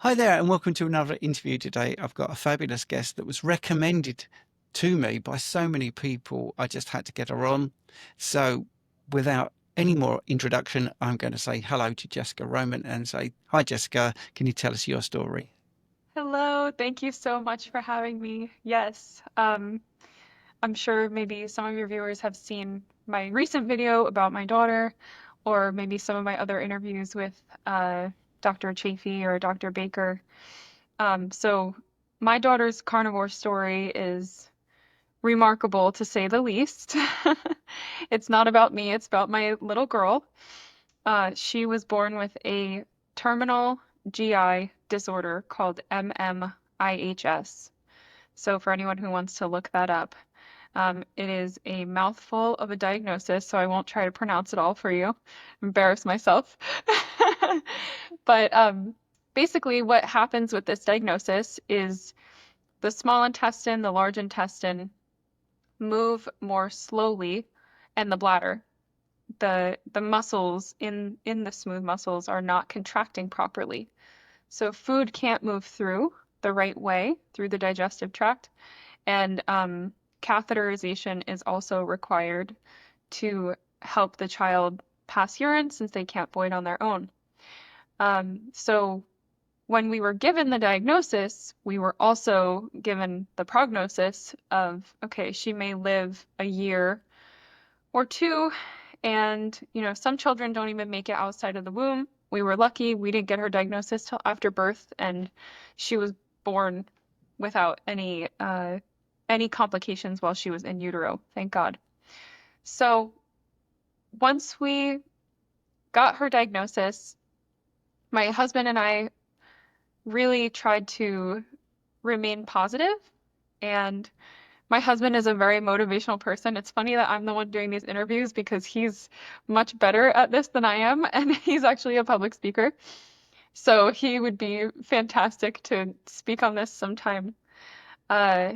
Hi there, and welcome to another interview today. I've got a fabulous guest that was recommended to me by so many people. I just had to get her on. So, without any more introduction, I'm going to say hello to Jessica Roman and say, Hi, Jessica. Can you tell us your story? Hello, thank you so much for having me. Yes, I'm sure maybe some of your viewers have seen my recent video about my daughter, or maybe some of my other interviews with Dr. Chafee or Dr. Baker. So my daughter's carnivore story is remarkable to say the least. It's not about me, it's about my little girl. She was born with a terminal GI disorder called MMIHS. So, for anyone who wants to look that up, it is a mouthful of a diagnosis, so I won't try to pronounce it all for you, embarrass myself. But basically, what happens with this diagnosis is the small intestine, the large intestine move more slowly, and the bladder. The muscles in the smooth muscles are not contracting properly. So food can't move through the right way through the digestive tract, and catheterization is also required to help the child pass urine since they can't void on their own. So when we were given the diagnosis, we were also given the prognosis of, okay, she may live a year or two, and some children don't even make it outside of the womb. We were lucky, we didn't get her diagnosis till after birth, and she was born without any complications while she was in utero, thank God. So once we got her diagnosis, my husband and I really tried to remain positive, and my husband is a very motivational person. It's funny that I'm the one doing these interviews because he's much better at this than I am, and he's actually a public speaker. So he would be fantastic to speak on this sometime. Uh,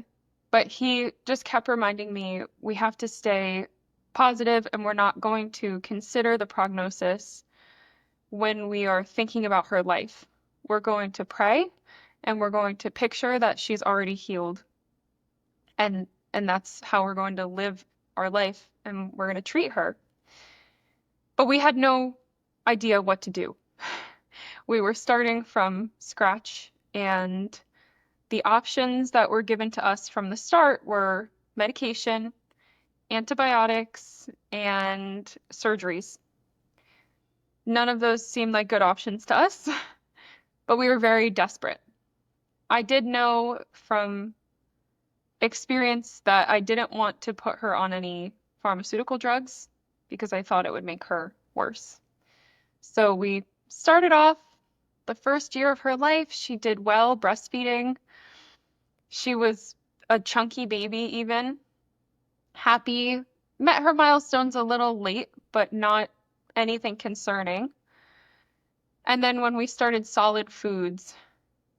but he just kept reminding me we have to stay positive and we're not going to consider the prognosis when we are thinking about her life. We're going to pray and we're going to picture that she's already healed, and that's how we're going to live our life and we're going to treat her. But we had no idea what to do. We were starting from scratch, and the options that were given to us from the start were medication, antibiotics, and surgeries. None of those seemed like good options to us, but we were very desperate. I did know from experience that I didn't want to put her on any pharmaceutical drugs because I thought it would make her worse. So we started off the first year of her life. She did well breastfeeding. She was a chunky baby, even happy. Met her milestones a little late, but not anything concerning. And then when we started solid foods,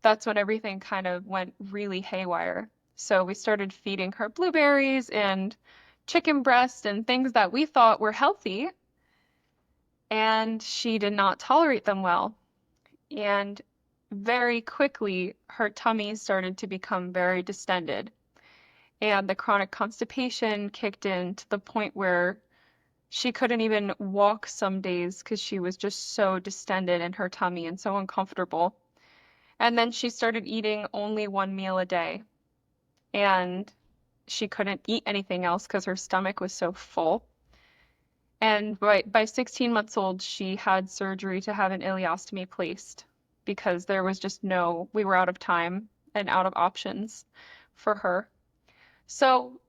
that's when everything kind of went really haywire. So we started feeding her blueberries and chicken breast and things that we thought were healthy, and she did not tolerate them well. And very quickly, her tummy started to become very distended, and the chronic constipation kicked in to the point where she couldn't even walk some days because she was just so distended in her tummy and so uncomfortable. And then she started eating only one meal a day, and she couldn't eat anything else because her stomach was so full. And by 16 months old, she had surgery to have an ileostomy placed because there was just we were out of time and out of options for her. So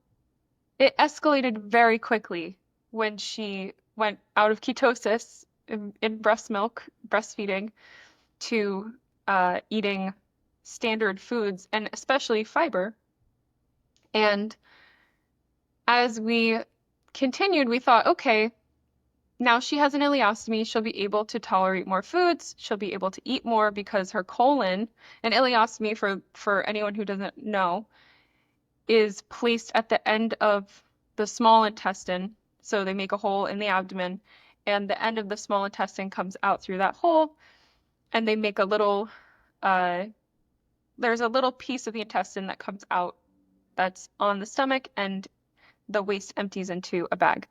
it escalated very quickly when she went out of ketosis in breast milk, breastfeeding, to eating standard foods and especially fiber. And as we continued, we thought, okay, now she has an ileostomy, she'll be able to tolerate more foods, she'll be able to eat more because her colon, an ileostomy for anyone who doesn't know, is placed at the end of the small intestine. So they make a hole in the abdomen, and the end of the small intestine comes out through that hole, and they make a little there's a little piece of the intestine that comes out that's on the stomach, and the waste empties into a bag.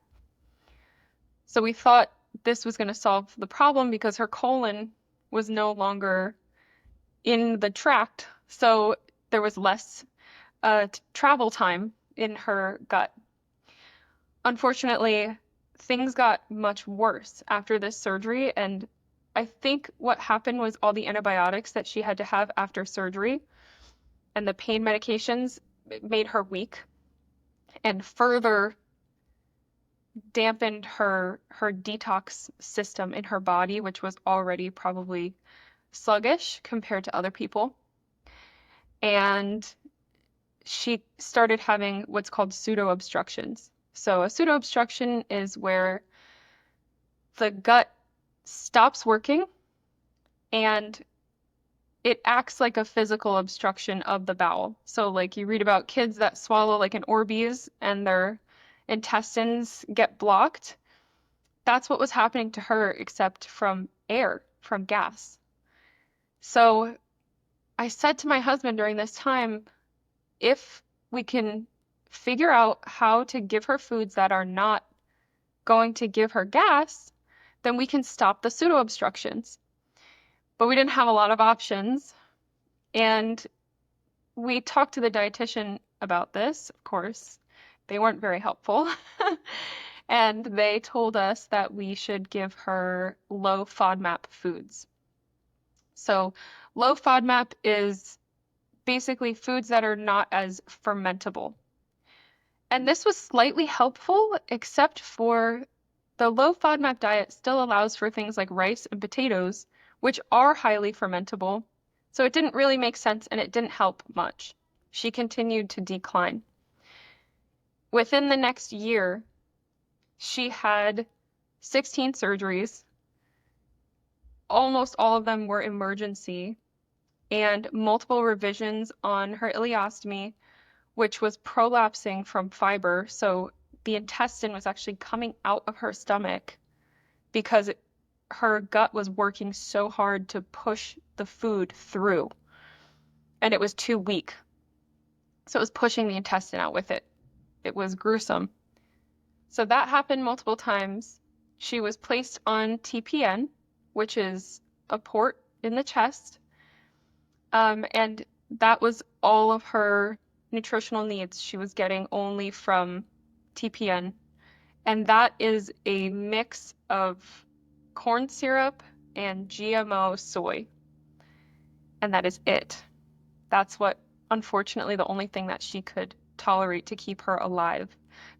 So we thought this was going to solve the problem because her colon was no longer in the tract, so there was less travel time in her gut. Unfortunately, things got much worse after this surgery, and I think what happened was all the antibiotics that she had to have after surgery and the pain medications made her weak and further dampened her detox system in her body, which was already probably sluggish compared to other people. And she started having what's called pseudo-obstructions. So a pseudo-obstruction is where the gut stops working and it acts like a physical obstruction of the bowel. So like you read about kids that swallow like an Orbeez and their intestines get blocked. That's what was happening to her, except from air, from gas. So I said to my husband during this time, if we can figure out how to give her foods that are not going to give her gas, then we can stop the pseudo-obstructions. But we didn't have a lot of options. And we talked to the dietitian about this, of course. They weren't very helpful. And they told us that we should give her low FODMAP foods. So low FODMAP is basically foods that are not as fermentable. And this was slightly helpful, except for the low FODMAP diet still allows for things like rice and potatoes, which are highly fermentable. So it didn't really make sense and it didn't help much. She continued to decline. Within the next year, she had 16 surgeries. Almost all of them were emergency, and multiple revisions on her ileostomy, which was prolapsing from fiber. So the intestine was actually coming out of her stomach because her gut was working so hard to push the food through, and it was too weak. So it was pushing the intestine out with it. It was gruesome. So that happened multiple times. She was placed on TPN, which is a port in the chest. And that was all of her nutritional needs she was getting only from TPN. And that is a mix of corn syrup and GMO soy. And that is it. That's what, unfortunately, the only thing that she could tolerate to keep her alive.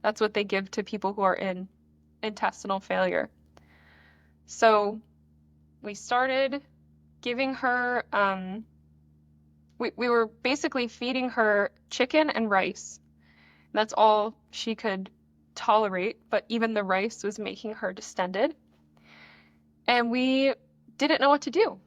That's what they give to people who are in intestinal failure. So we started giving her, we were basically feeding her chicken and rice. That's all she could tolerate, but even the rice was making her distended. And we didn't know what to do.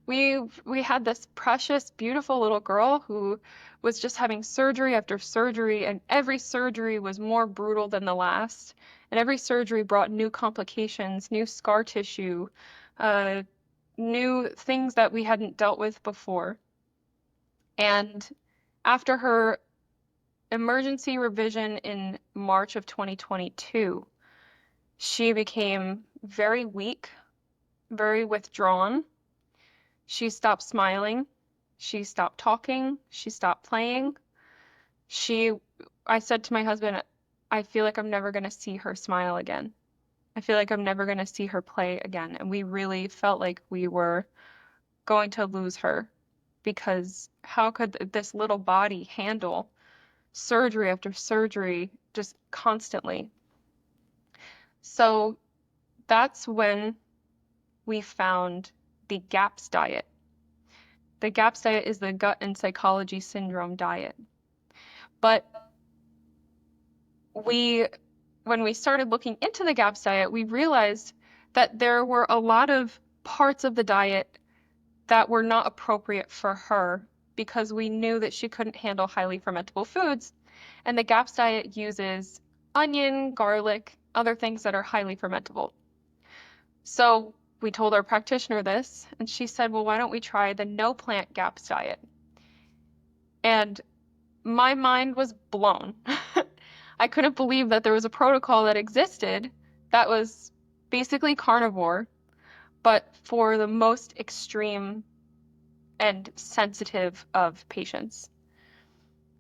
We had this precious, beautiful little girl who was just having surgery after surgery, and every surgery was more brutal than the last. And every surgery brought new complications, new scar tissue, new things that we hadn't dealt with before. And after her emergency revision in March of 2022, she became very weak, very withdrawn. She stopped smiling. She stopped talking. She stopped playing. I said to my husband, I feel like I'm never going to see her smile again. I feel like I'm never going to see her play again. And we really felt like we were going to lose her, because how could this little body handle surgery after surgery just constantly? So that's when we found the GAPS diet. The GAPS diet is the gut and psychology syndrome diet. But when we started looking into the GAPS diet, we realized that there were a lot of parts of the diet that were not appropriate for her, because we knew that she couldn't handle highly fermentable foods. And the GAPS diet uses onion, garlic, other things that are highly fermentable. So we told our practitioner this, and she said, well, why don't we try the no plant GAPS diet? And my mind was blown. I couldn't believe that there was a protocol that existed that was basically carnivore, but for the most extreme and sensitive of patients.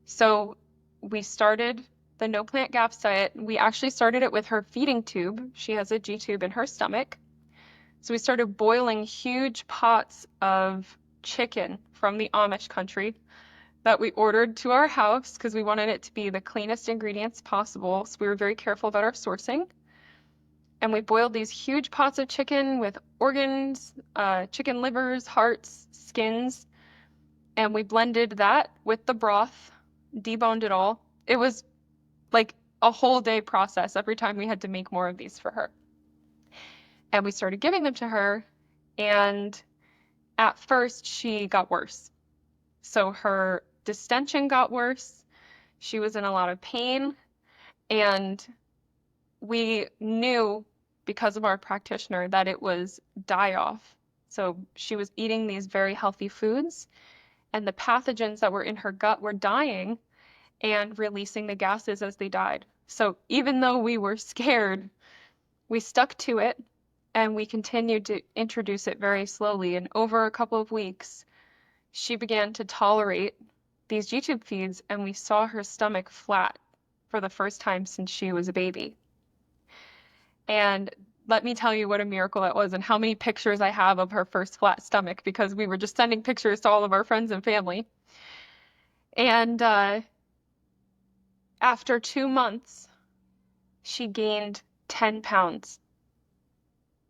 So we started the no plant GAPS diet. We actually started it with her feeding tube. She has a G tube in her stomach. So we started boiling huge pots of chicken from the Amish country that we ordered to our house because we wanted it to be the cleanest ingredients possible. So we were very careful about our sourcing. And we boiled these huge pots of chicken with organs, chicken livers, hearts, skins, and we blended that with the broth, deboned it all. It was like a whole day process every time we had to make more of these for her. And we started giving them to her, and at first she got worse. So her distension got worse. She was in a lot of pain, and we knew because of our practitioner that it was die-off. So she was eating these very healthy foods, and the pathogens that were in her gut were dying and releasing the gases as they died. So even though we were scared, we stuck to it, and we continued to introduce it very slowly. And over a couple of weeks, she began to tolerate these G-tube feeds, and we saw her stomach flat for the first time since she was a baby. And let me tell you what a miracle it was and how many pictures I have of her first flat stomach, because we were just sending pictures to all of our friends and family. And after 2 months, she gained 10 pounds.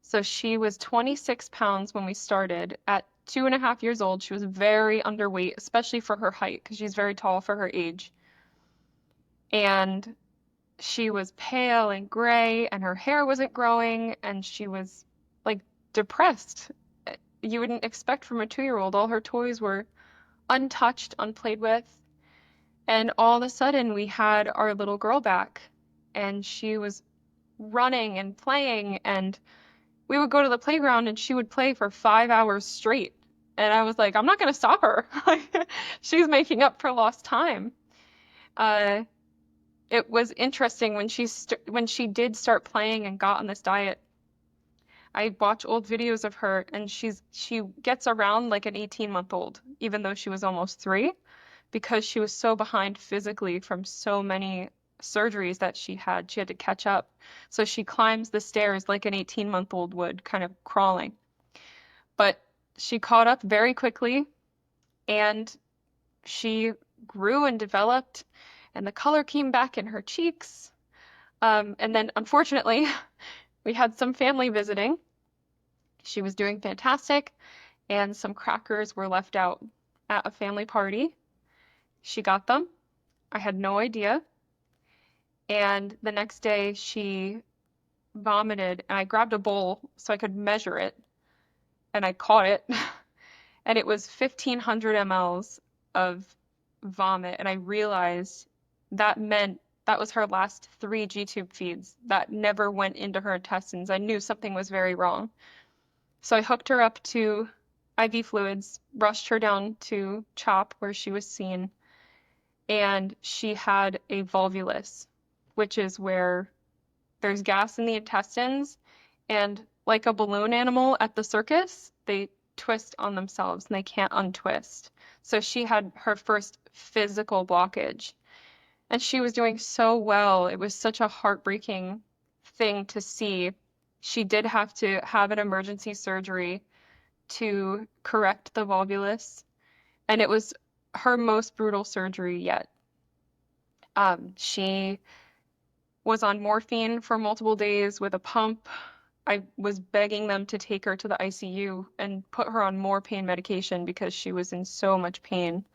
So she was 26 pounds when we started. At 2.5 years old, she was very underweight, especially for her height, because she's very tall for her age. And she was pale and gray, and her hair wasn't growing, and she was like depressed. You wouldn't expect from a 2-year-old. All her toys were untouched, unplayed with. And all of a sudden, we had our little girl back, and she was running and playing, and we would go to the playground and she would play for 5 hours straight. And I was like, I'm not going to stop her. She's making up for lost time. It was interesting when she did start playing and got on this diet. I watch old videos of her, and she gets around like an 18-month-old, even though she was almost 3, because she was so behind physically from so many surgeries that she had. She had to catch up. So she climbs the stairs like an 18-month-old would, kind of crawling. But she caught up very quickly, and she grew and developed, and the color came back in her cheeks. And then, unfortunately, we had some family visiting. She was doing fantastic, and some crackers were left out at a family party. She got them. I had no idea. And the next day, she vomited, and I grabbed a bowl so I could measure it, and I caught it. And it was 1,500 mLs of vomit, and I realized that meant that was her last 3 G-tube feeds that never went into her intestines. I knew something was very wrong. So I hooked her up to IV fluids, rushed her down to CHOP where she was seen, and she had a volvulus, which is where there's gas in the intestines, and like a balloon animal at the circus, they twist on themselves and they can't untwist. So she had her first physical blockage, and she was doing so well. It was such a heartbreaking thing to see. She did have to have an emergency surgery to correct the volvulus, and it was her most brutal surgery yet. She was on morphine for multiple days with a pump. I was begging them to take her to the ICU and put her on more pain medication because she was in so much pain.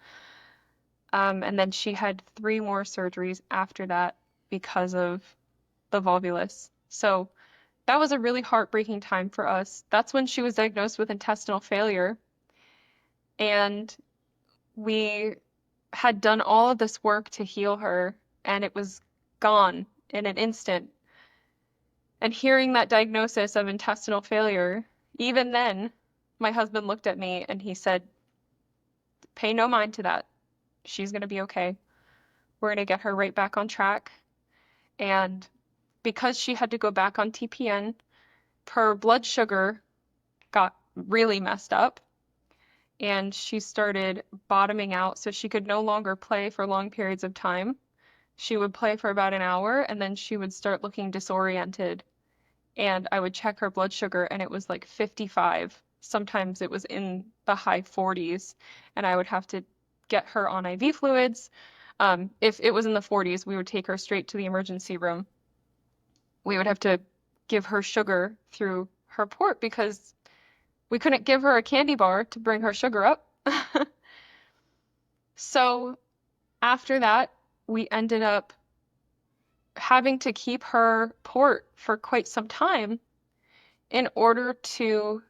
And then she had 3 more surgeries after that because of the volvulus. So that was a really heartbreaking time for us. That's when she was diagnosed with intestinal failure. And we had done all of this work to heal her, and it was gone in an instant. And hearing that diagnosis of intestinal failure, Even then, my husband looked at me and he said, pay no mind to that. She's going to be okay. We're going to get her right back on track. And because she had to go back on TPN, her blood sugar got really messed up and she started bottoming out, so she could no longer play for long periods of time. She would play for about an hour and then she would start looking disoriented. And I would check her blood sugar and it was like 55. Sometimes it was in the high 40s, and I would have to get her on IV fluids. If it was in the 40s, we would take her straight to the emergency room. We would have to give her sugar through her port because we couldn't give her a candy bar to bring her sugar up. So after that, we ended up having to keep her port for quite some time in order to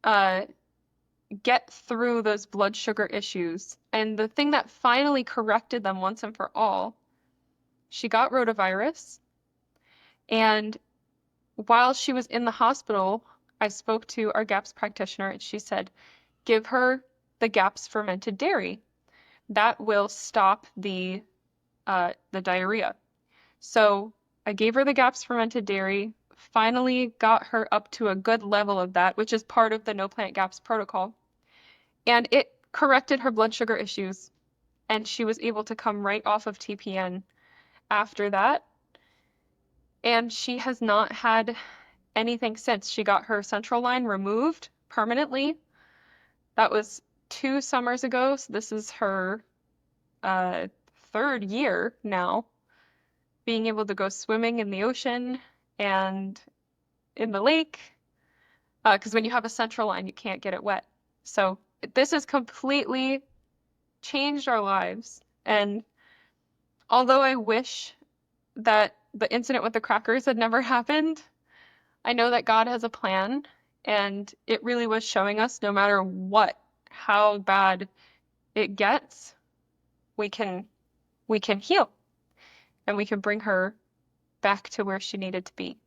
uh, get through those blood sugar issues. And the thing that finally corrected them once and for all, she got rotavirus. And while she was in the hospital, I spoke to our GAPS practitioner and she said, give her the GAPS fermented dairy. That will stop the diarrhea. So I gave her the GAPS fermented dairy, finally got her up to a good level of that, which is part of the no plant GAPS protocol. And it corrected her blood sugar issues, and she was able to come right off of TPN after that. And she has not had anything since. She got her central line removed permanently. That was 2 summers ago, so this is her uh, third year now, being able to go swimming in the ocean and in the lake, because when you have a central line, you can't get it wet. So this has completely changed our lives. And although I wish that the incident with the crackers had never happened, I know that God has a plan, and it really was showing us no matter what, how bad it gets, we can we can heal and we can bring her back to where she needed to be.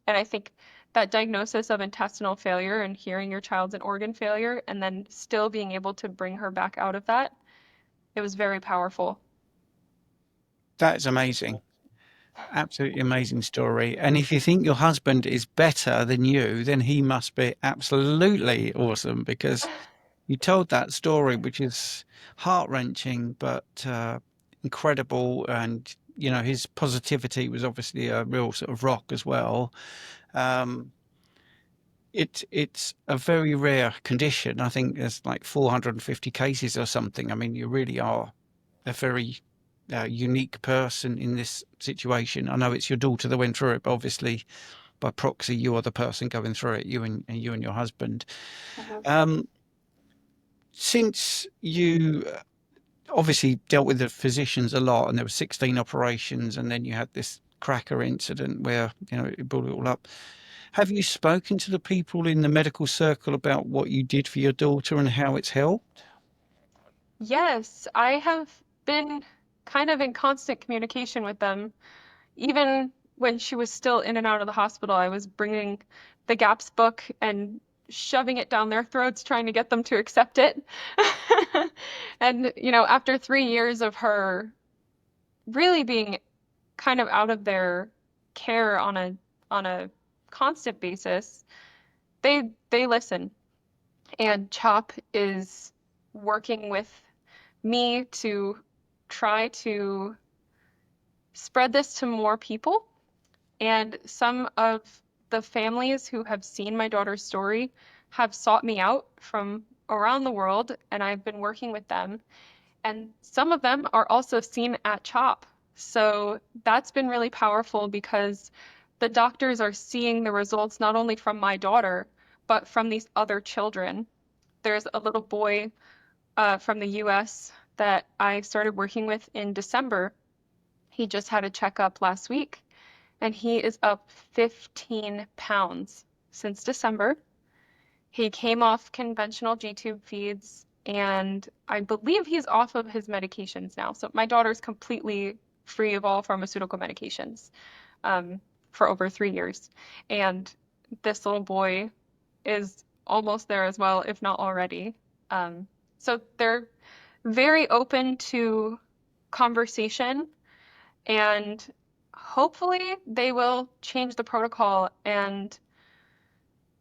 And I think that diagnosis of intestinal failure and hearing your child's an organ failure and then still being able to bring her back out of that, it was very powerful. That is amazing. Absolutely amazing story. And if you think your husband is better than you, then he must be absolutely awesome because you told that story, which is heart-wrenching, but incredible. And, you know, his positivity was obviously a real sort of rock as well. Um, it's a very rare condition. I think there's like 450 cases or something. I mean, you really are a very unique person in this situation. I know it's your daughter that went through it, but obviously by proxy, you are the person going through it. You and your husband. Mhm. Um, since you obviously dealt with the physicians a lot, and there were 16 operations, and then you had this cracker incident where you know it brought it all up. Have you spoken to the people in the medical circle about what you did for your daughter and how it's helped? Yes, I have been kind of in constant communication with them. Even when she was still in and out of the hospital, I was bringing the GAPS book and shoving it down their throats, trying to get them to accept it. And, after 3 years of her really being kind of out of their care on a constant basis, they listen. And CHOP is working with me to try to spread this to more people. And some of the families who have seen my daughter's story have sought me out from around the world, and I've been working with them. And some of them are also seen at CHOP. So that's been really powerful because the doctors are seeing the results not only from my daughter, but from these other children. There's a little boy from the US that I started working with in December. He just had a checkup last week and he is up 15 pounds since December. He came off conventional G-tube feeds, and I believe he's off of his medications now. So my daughter's completely free of all pharmaceutical medications for over 3 years. And this little boy is almost there as well, if not already. So they're very open to conversation, and hopefully they will change the protocol and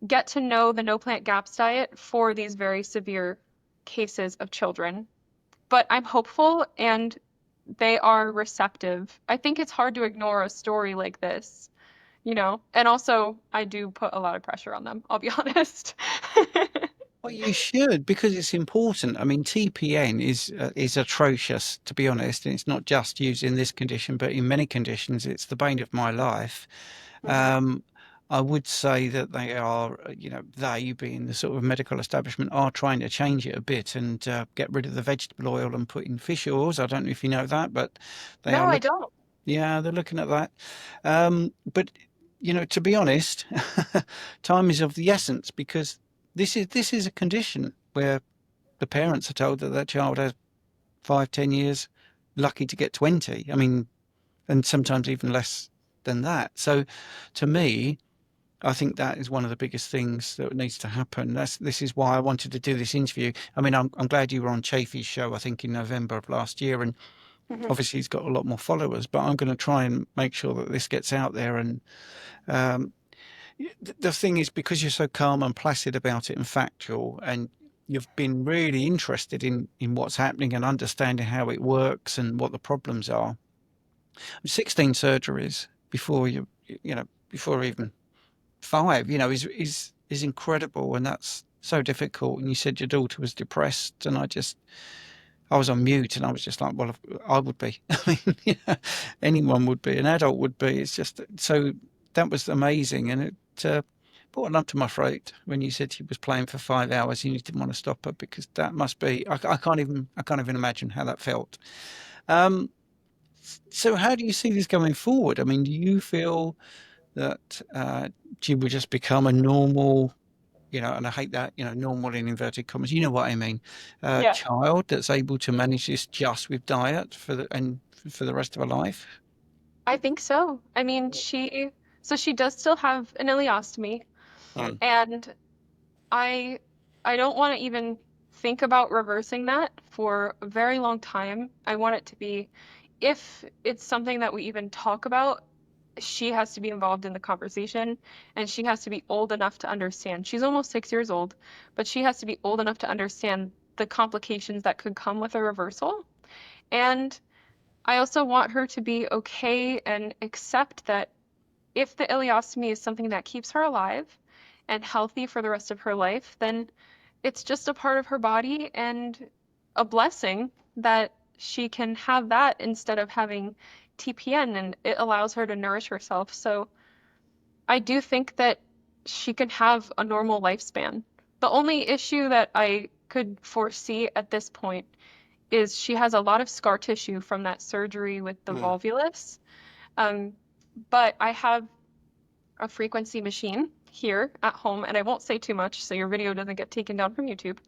get to know the no plant gaps diet for these very severe cases of children. But I'm hopeful and they are receptive. I think it's hard to ignore a story like this, you know? And also, I do put a lot of pressure on them, I'll be honest. Well, you should, because it's important. I mean, TPN is atrocious, to be honest, and it's not just used in this condition, but in many conditions, it's the bane of my life. Mhm. Um, I would say that they are, they being the sort of medical establishment, are trying to change it a bit and get rid of the vegetable oil and put in fish oils. I don't know if you know that, but they No, are I looking. don't. Yeah, they're looking at that. But to be honest, time is of the essence because this is a condition where the parents are told that their child has 5, 10 years, lucky to get 20. I mean, and sometimes even less than that. So, to me, I think that is one of the biggest things that needs to happen. This is why I wanted to do this interview. I mean, I'm glad you were on Chafee's show, I think in November of last year, and Mhm. obviously he's got a lot more followers. But I'm going to try and make sure that this gets out there. And um, the thing is, because you're so calm and placid about it and factual, and you've been really interested in what's happening and understanding how it works and what the problems are. 16 surgeries before before even 5, is incredible, and that's so difficult. And you said your daughter was depressed, and I was on mute, and I was just like, well, I would be. I mean, anyone would be, an adult would be. It's just so that was amazing, and it brought a lump to my throat when you said she was playing for 5 hours and you didn't want to stop her, because that must be. I can't even imagine how that felt. Um, so how do you see this going forward? I mean, do you feel that she would just become a normal, and I hate that, normal in inverted commas, you know what I mean, Yeah, child that's able to manage this just with diet for the rest of her life? I think so. I mean, so she does still have an ileostomy, Mm. and I I don't want to even think about reversing that for a very long time. I want it to be, if it's something that we even talk about, she has to be involved in the conversation and she has to be old enough to understand. She's almost 6 years old, but she has to be old enough to understand the complications that could come with a reversal. And I also want her to be okay and accept that if the ileostomy is something that keeps her alive and healthy for the rest of her life, then it's just a part of her body and a blessing that she can have that instead of having TPN, and it allows her to nourish herself. So I do think that she can have a normal lifespan. The only issue that I could foresee at this point is she has a lot of scar tissue from that surgery with the Mm. volvulus. Um, but I have a frequency machine here at home, and I won't say too much so your video doesn't get taken down from YouTube.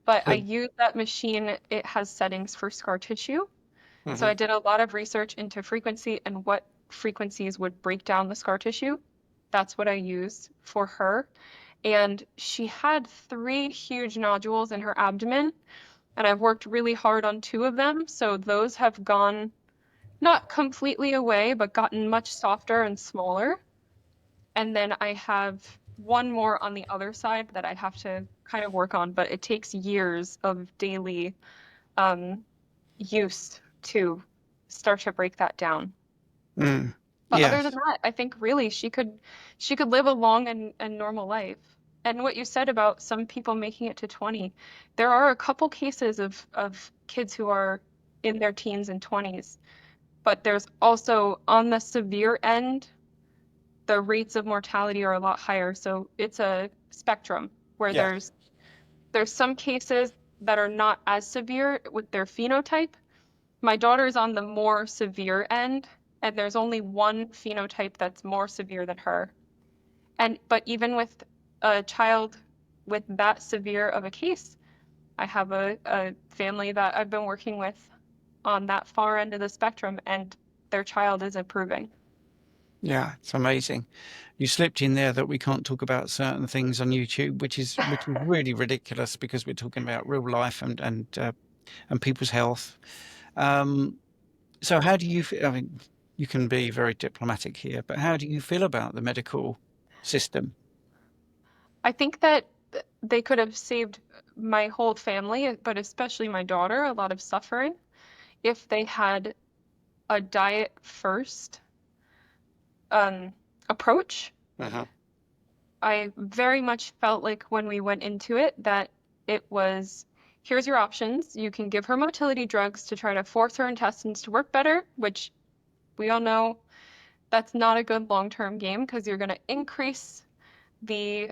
But I use that machine. It has settings for scar tissue. So Mm-hmm. I did a lot of research into frequency and what frequencies would break down the scar tissue. That's what I used for her. And she had 3 huge nodules in her abdomen, and I've worked really hard on 2 of them. So those have gone not completely away, but gotten much softer and smaller. And then I have one more on the other side that I have to kind of work on, but it takes years of daily um, use to start to break that down. Mm. But other than Yes. that, I think really she could live a long and normal life. And what you said about some people making it to 20, there are a couple cases of kids who are in their teens and 20s, but there's also on the severe end, the rates of mortality are a lot higher. So it's a spectrum where Yeah. there's some cases that are not as severe with their phenotype. My daughter's on the more severe end, and there's only one phenotype that's more severe than her. And but even with a child with that severe of a case, I have a family that I've been working with on that far end of the spectrum, and their child is improving. Yeah, it's amazing. You slipped in there that we can't talk about certain things on YouTube, which is really ridiculous because we're talking about real life and people's health. Um, so how do you feel? I mean, you can be very diplomatic here, but how do you feel about the medical system? I think that they could have saved my whole family, but especially my daughter, a lot of suffering if they had a diet first um, approach. Uh-huh. I very much felt like when we went into it that it was here's your options. You can give her motility drugs to try to force her intestines to work better, which we all know that's not a good long-term game because you're going to increase the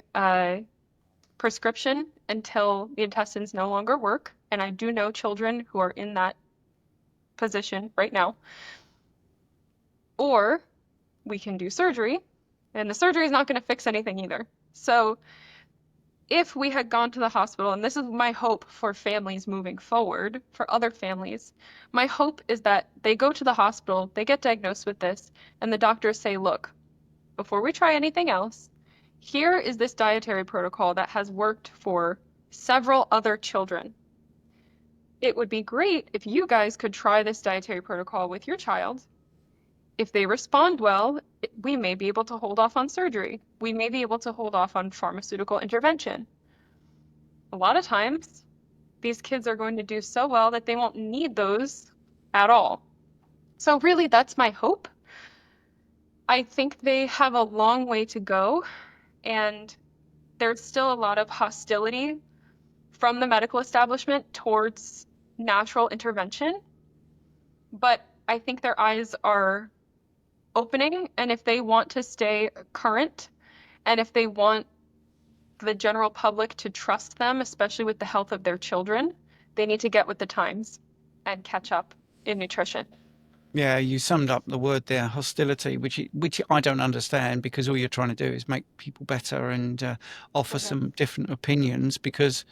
prescription until the intestines no longer work. And I do know children who are in that position right now. Or we can do surgery, and the surgery is not going to fix anything either. So if we had gone to the hospital, and this is my hope for families moving forward, for other families, my hope is that they go to the hospital, they get diagnosed with this, and the doctors say, look, before we try anything else, here is this dietary protocol that has worked for several other children. It would be great if you guys could try this dietary protocol with your child. If they respond well, we may be able to hold off on surgery. We may be able to hold off on pharmaceutical intervention. A lot of times, these kids are going to do so well that they won't need those at all. So, really, that's my hope. I think they have a long way to go, and there's still a lot of hostility from the medical establishment towards natural intervention. But I think their eyes are opening, and if they want to stay current, and if they want the general public to trust them, especially with the health of their children, they need to get with the times and catch up in nutrition. Yeah, you summed up the word there, hostility, which I don't understand because all you're trying to do is make people better and offer Mhm. some different opinions because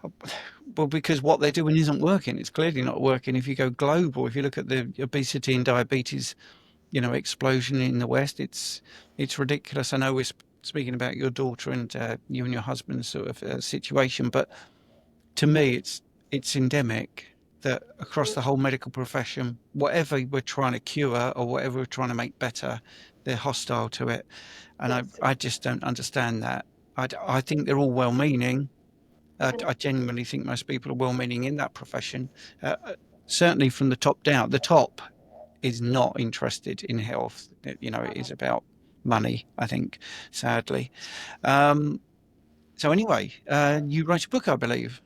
what they're doing isn't working. It's clearly not working. If you go global, if you look at the obesity and diabetes, explosion in the West, it's ridiculous. I know we're speaking about your daughter and you and your husband's sort of situation, but to me, it's endemic that across the whole medical profession, whatever we're trying to cure or whatever we're trying to make better, they're hostile to it, and Yes. I just don't understand that. I think they're all well-meaning. Mhm. I genuinely think most people are well-meaning in that profession. Certainly from the top down. The top is not interested in health. It is Mhm. about money, I think, sadly. Um, so anyway, you wrote a book, I believe.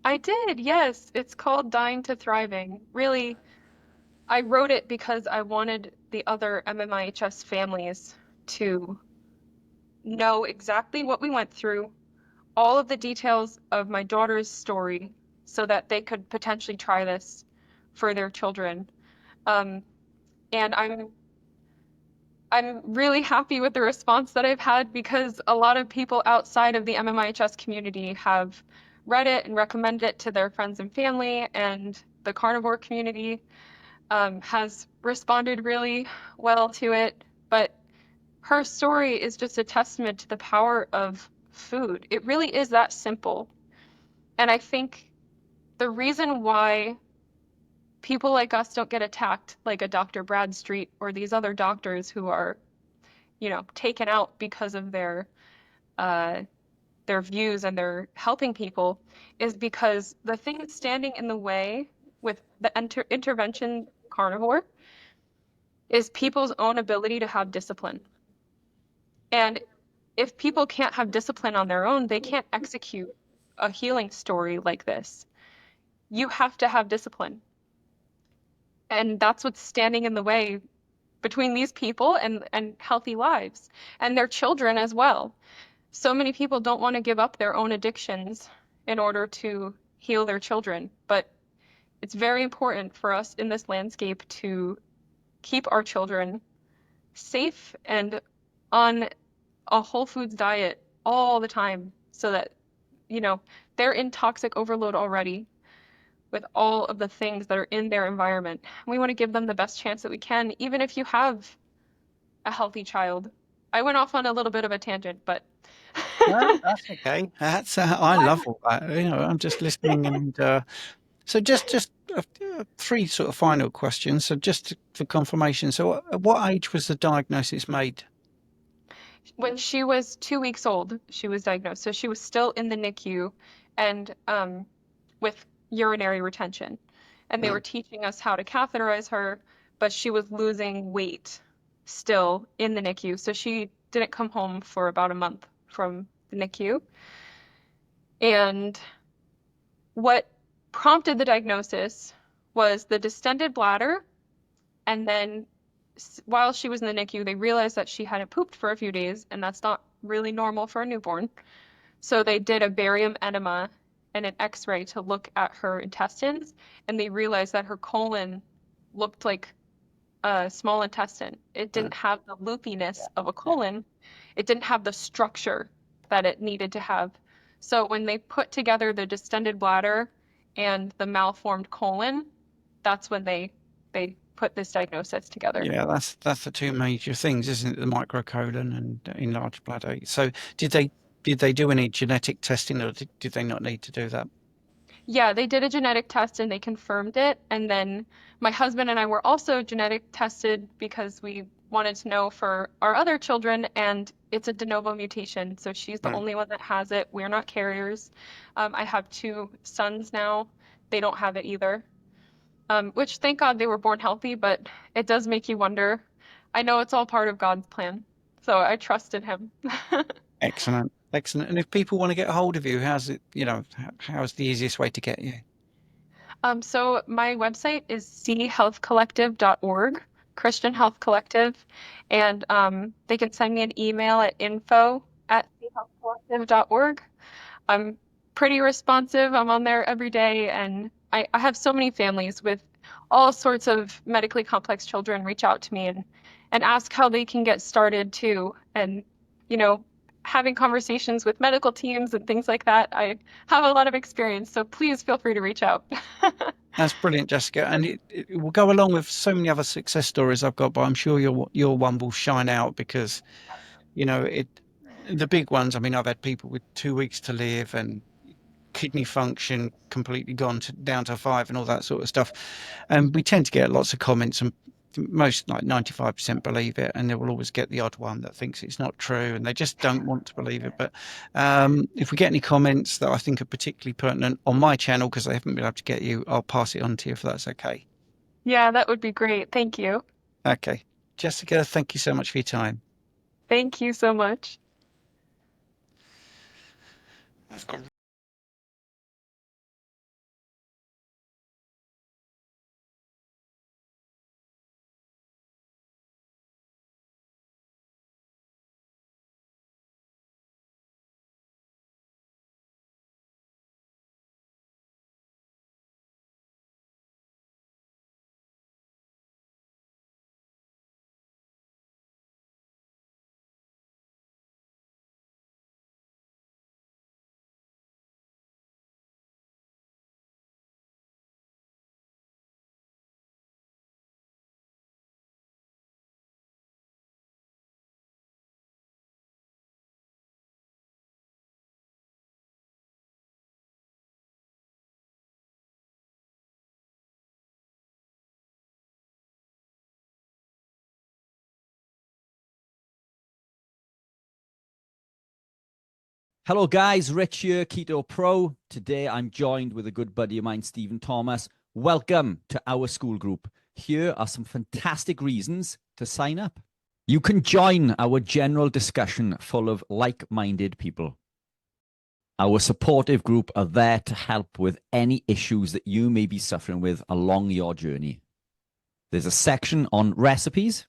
I did, yes. It's called Dying to Thriving. Really, I wrote it because I wanted the other MMIHS families to know exactly what we went through, all of the details of my daughter's story, so that they could potentially try this for their children. Um, and I'm really happy with the response that I've had because a lot of people outside of the MMIHS community have read it and recommended it to their friends and family, and the carnivore community has responded really well to it. But her story is just a testament to the power of food. It really is that simple. And I think the reason why people like us don't get attacked like a Dr. Bradstreet or these other doctors who are, taken out because of uh, their views and their helping people is because the thing that's standing in the way with the intervention carnivore is people's own ability to have discipline. And if people can't have discipline on their own, they can't execute a healing story like this. You have to have discipline. And that's what's standing in the way between these people and healthy lives and their children as well. So many people don't want to give up their own addictions in order to heal their children, but it's very important for us in this landscape to keep our children safe and on a whole foods diet all the time so that, you know, they're in toxic overload already with all of the things that are in their environment. We want to give them the best chance that we can, even if you have a healthy child. I went off on a little bit of a tangent, but No, that's okay. That's I love all that. I'm just listening, and so just three sort of final questions. So just for confirmation. So at what age was the diagnosis made? when she was 2 weeks old, she was diagnosed. So she was still in the NICU and with urinary retention. And they were Mm. teaching us how to catheterize her, but she was losing weight still in the NICU. So she didn't come home for about a month from the NICU. And what prompted the diagnosis was the distended bladder. And then while she was in the NICU, they realized that she hadn't pooped for a few days, and that's not really normal for a newborn. So they did a barium enema and an x-ray to look at her intestines, and they realized that her colon looked like a small intestine. It Uh, didn't have the loopiness of a colon. It didn't have the structure that it needed to have. So when they put together the distended bladder and the malformed colon, that's when they put this diagnosis together. Yeah, that's the two major things, isn't it? The microcolon and enlarged bladder. So did they do any genetic testing, or did they not need to do that? Yeah, they did a genetic test and they confirmed it. And then my husband and I were also genetic tested because we wanted to know for our other children, and it's a de novo mutation. So she's the Mm. only one that has it. We're not carriers. I have two sons now. They don't have it either, which thank God they were born healthy, but it does make you wonder. I know it's all part of God's plan, so I trust in Him. Excellent, excellent. And if people want to get a hold of you, how's it? How's the easiest way to get you? So my website is chealthcollective.org, Christian Health Collective, and they can send me an email at info@chealthcollective.org. I'm pretty responsive. I'm on there every day, and I have so many families with all sorts of medically complex children reach out to me and ask how they can get started too. And, you know, having conversations with medical teams and things like that, I have a lot of experience, so please feel free to reach out. That's brilliant, Jessica, and it will go along with so many other success stories I've got, but I'm sure your one will shine out because it the big ones. I mean, I've had people with 2 weeks to live and kidney function completely gone down to 5 and all that sort of stuff. And we tend to get lots of comments, and most, like 95%, believe it, and they will always get the odd one that thinks it's not true and they just don't want to believe it. But if we get any comments that I think are particularly pertinent on my channel, because I haven't been able to get you, I'll pass it on to you if that's okay. Yeah, that would be great. Thank you. Okay. Jessica, thank you so much for your time. Thank you so much. I've got Hello guys, Rich here, Keto Pro. Today I'm joined with a good buddy of mine, Stephen Thomas. Welcome to our school group. Here are some fantastic reasons to sign up. You can join our general discussion full of like-minded people. Our supportive group are there to help with any issues that you may be suffering with along your journey. There's a section on recipes.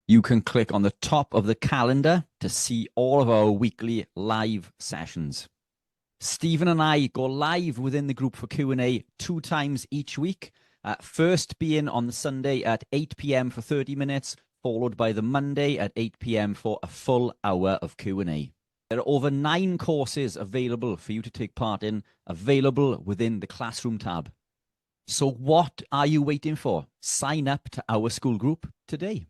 You can click on the top of the calendar to see all of our weekly live sessions. Stephen and I go live within the group for Q&A 2 times each week. First being on the Sunday at 8 p.m. for 30 minutes, followed by the Monday at 8 p.m. for a full hour of Q&A. There are over 9 courses available for you to take part in, available within the Classroom tab. So what are you waiting for? Sign up to our school group today.